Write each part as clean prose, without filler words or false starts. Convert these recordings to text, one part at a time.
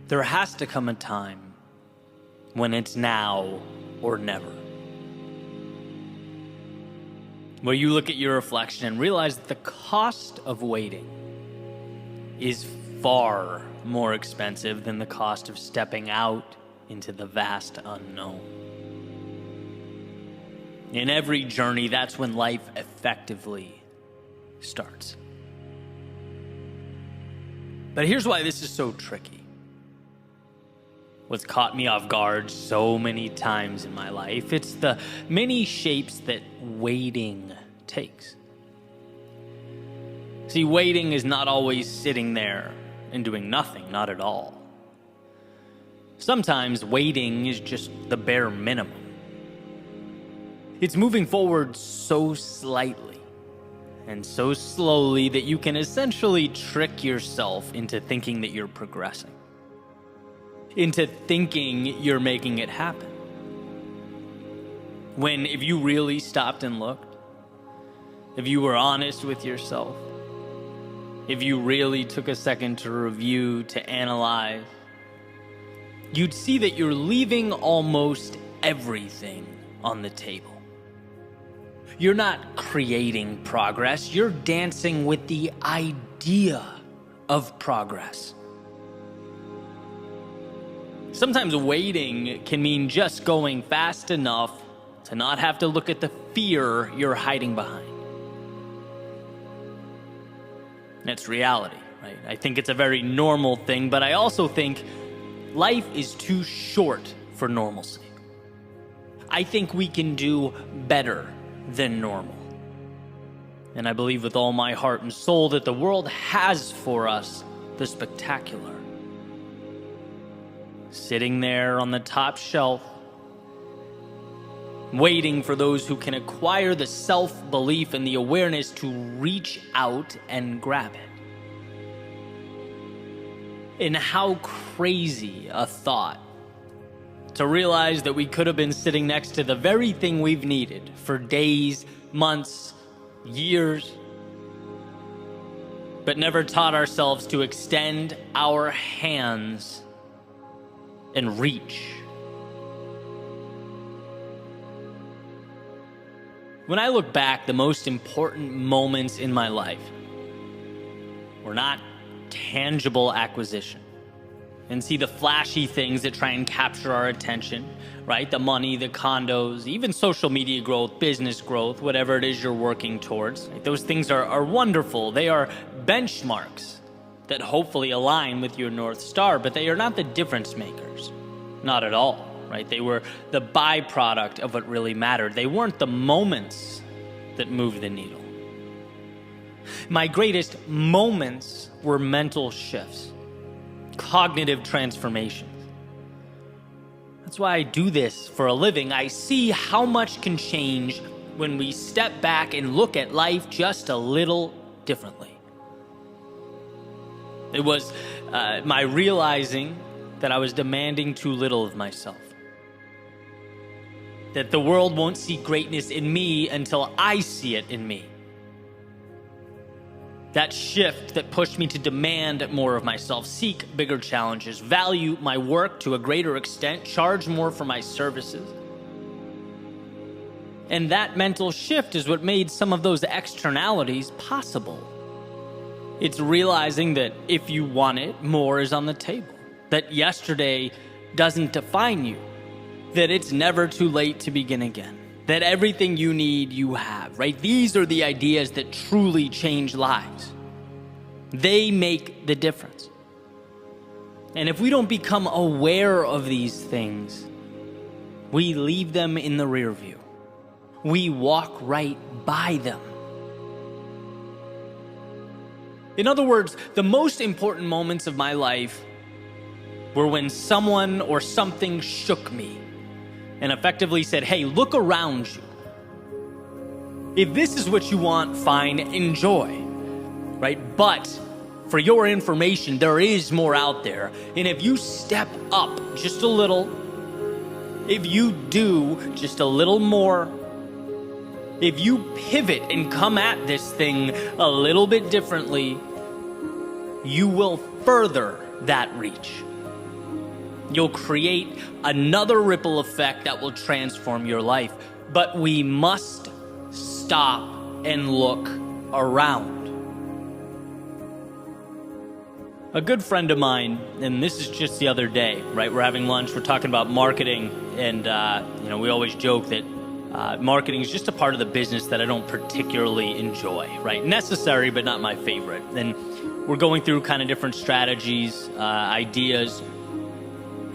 There has to come a time when it's now or never, where you look at your reflection and realize that the cost of waiting is far more expensive than the cost of stepping out into the vast unknown. In every journey, that's when life effectively starts. But here's why this is so tricky. What's caught me off guard so many times in my life, it's the many shapes that waiting takes. See, waiting is not always sitting there and doing nothing, not at all. Sometimes waiting is just the bare minimum. It's moving forward so slightly and so slowly that you can essentially trick yourself into thinking that you're progressing, into thinking you're making it happen. When if you really stopped and looked, if you were honest with yourself, if you really took a second to review, to analyze, you'd see that you're leaving almost everything on the table. You're not creating progress, you're dancing with the idea of progress. Sometimes waiting can mean just going fast enough to not have to look at the fear you're hiding behind. That's reality, right? I think it's a very normal thing, but I also think life is too short for normalcy. I think we can do better than normal. And I believe with all my heart and soul that the world has for us the spectacular. Sitting there on the top shelf, waiting for those who can acquire the self-belief and the awareness to reach out and grab it. And how crazy a thought to realize that we could have been sitting next to the very thing we've needed for days, months, years, but never taught ourselves to extend our hands and reach. When I look back, the most important moments in my life were not tangible acquisition, and see the flashy things that try and capture our attention, right? The money, the condos, even social media growth, business growth, whatever it is you're working towards. Right? Those things are wonderful. They are benchmarks that hopefully align with your North Star, but they are not the difference makers. Not at all, right? They were the byproduct of what really mattered. They weren't the moments that moved the needle. My greatest moments were mental shifts, cognitive transformations. That's why I do this for a living. I see how much can change when we step back and look at life just a little differently. It was my realizing that I was demanding too little of myself. That the world won't see greatness in me until I see it in me. That shift that pushed me to demand more of myself, seek bigger challenges, value my work to a greater extent, charge more for my services. And that mental shift is what made some of those externalities possible. It's realizing that if you want it, more is on the table. That yesterday doesn't define you. That it's never too late to begin again. That everything you need, you have, right? These are the ideas that truly change lives. They make the difference. And if we don't become aware of these things, we leave them in the rear view. We walk right by them. In other words, the most important moments of my life were when someone or something shook me and effectively said, hey, look around you. If this is what you want, fine, enjoy, right? But for your information, there is more out there. And if you step up just a little, if you do just a little more, if you pivot and come at this thing a little bit differently, you will further that reach. You'll create another ripple effect that will transform your life. But we must stop and look around. A good friend of mine, and this is just the other day, right? We're having lunch, we're talking about marketing, and we always joke that marketing is just a part of the business that I don't particularly enjoy, right? Necessary, but not my favorite. And we're going through kind of different strategies, ideas,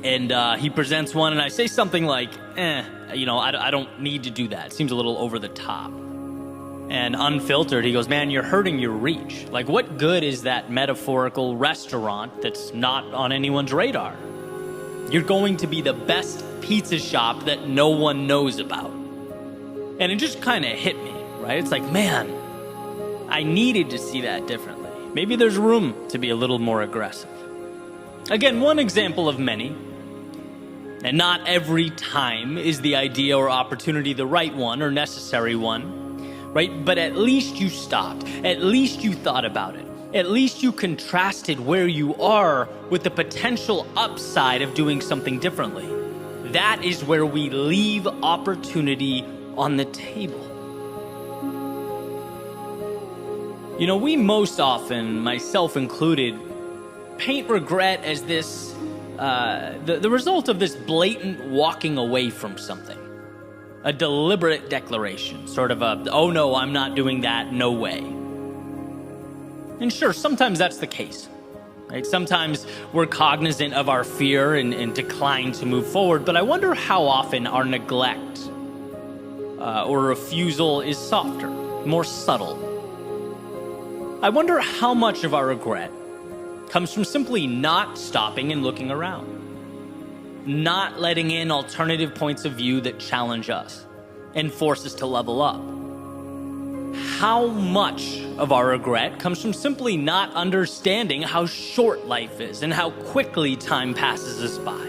and he presents one, and I say something like, I don't need to do that. It seems a little over the top. And unfiltered, he goes, man, you're hurting your reach. Like, what good is that metaphorical restaurant that's not on anyone's radar? You're going to be the best pizza shop that no one knows about. And it just kind of hit me, right? It's like, man, I needed to see that differently. Maybe there's room to be a little more aggressive. Again, one example of many. And not every time is the idea or opportunity the right one or necessary one. Right? But at least you stopped. At least you thought about it. At least you contrasted where you are with the potential upside of doing something differently. That is where we leave opportunity on the table. We most often, myself included, paint regret as this, the result of this blatant walking away from something. A deliberate declaration, sort of oh no, I'm not doing that, no way. And sure, sometimes that's the case, right? Sometimes we're cognizant of our fear and decline to move forward, but I wonder how often our neglect or refusal is softer, more subtle. I wonder how much of our regret comes from simply not stopping and looking around. Not letting in alternative points of view that challenge us and force us to level up. How much of our regret comes from simply not understanding how short life is and how quickly time passes us by?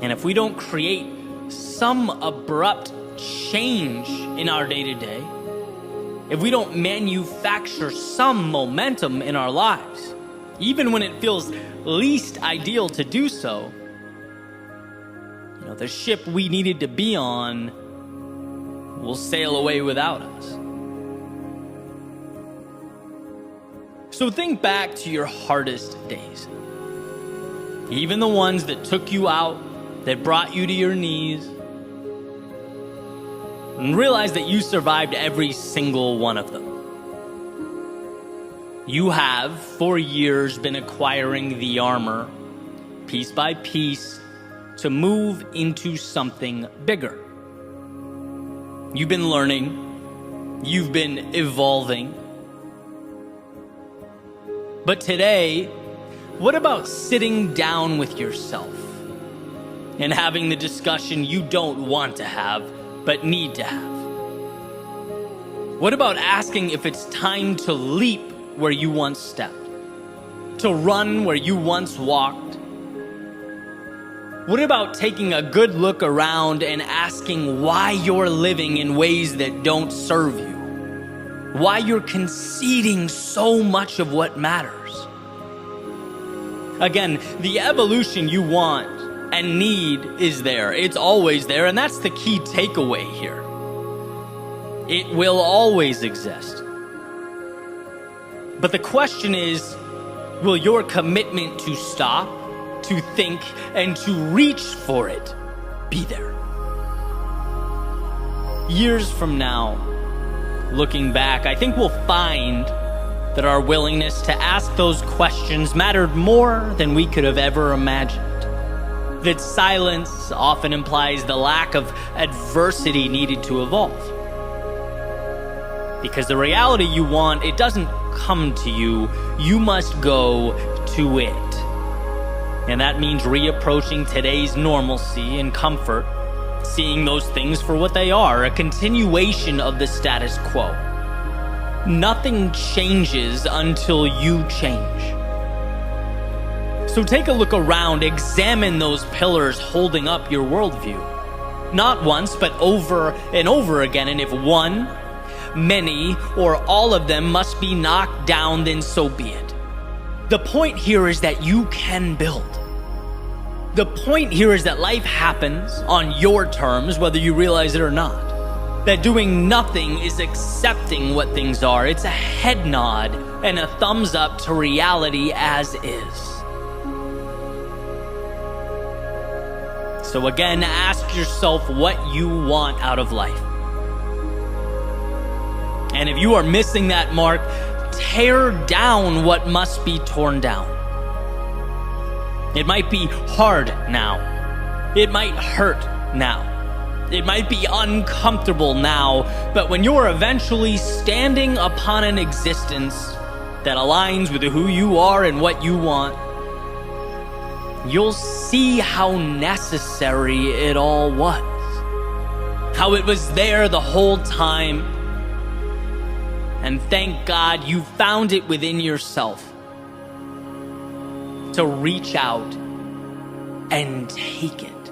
And if we don't create some abrupt change in our day-to-day, if we don't manufacture some momentum in our lives, even when it feels least ideal to do so, the ship we needed to be on will sail away without us. So think back to your hardest days. Even the ones that took you out, that brought you to your knees, and realize that you survived every single one of them. You have, for years, been acquiring the armor, piece by piece, to move into something bigger. You've been learning. You've been evolving. But today, what about sitting down with yourself and having the discussion you don't want to have, but need to have? What about asking if it's time to leap where you once stepped, to run where you once walked? What about taking a good look around and asking why you're living in ways that don't serve you? Why you're conceding so much of what matters? Again, the evolution you want and need is there. It's always there, and that's the key takeaway here. It will always exist. But the question is, will your commitment to stop, to think, and to reach for it be there? Years from now, looking back, I think we'll find that our willingness to ask those questions mattered more than we could have ever imagined. That silence often implies the lack of adversity needed to evolve. Because the reality you want, it doesn't come to you, you must go to it. And that means reapproaching today's normalcy and comfort, seeing those things for what they are, a continuation of the status quo. Nothing changes until you change. So take a look around, examine those pillars holding up your worldview. Not once, but over and over again. And if one, many, or all of them must be knocked down, then so be it. The point here is that you can build. The point here is that life happens on your terms, whether you realize it or not. That doing nothing is accepting what things are. It's a head nod and a thumbs up to reality as is. So again, ask yourself what you want out of life. And if you are missing that mark, tear down what must be torn down. It might be hard now. It might hurt now. It might be uncomfortable now, but when you're eventually standing upon an existence that aligns with who you are and what you want, you'll see how necessary it all was. How it was there the whole time. And thank God you found it within yourself to reach out and take it.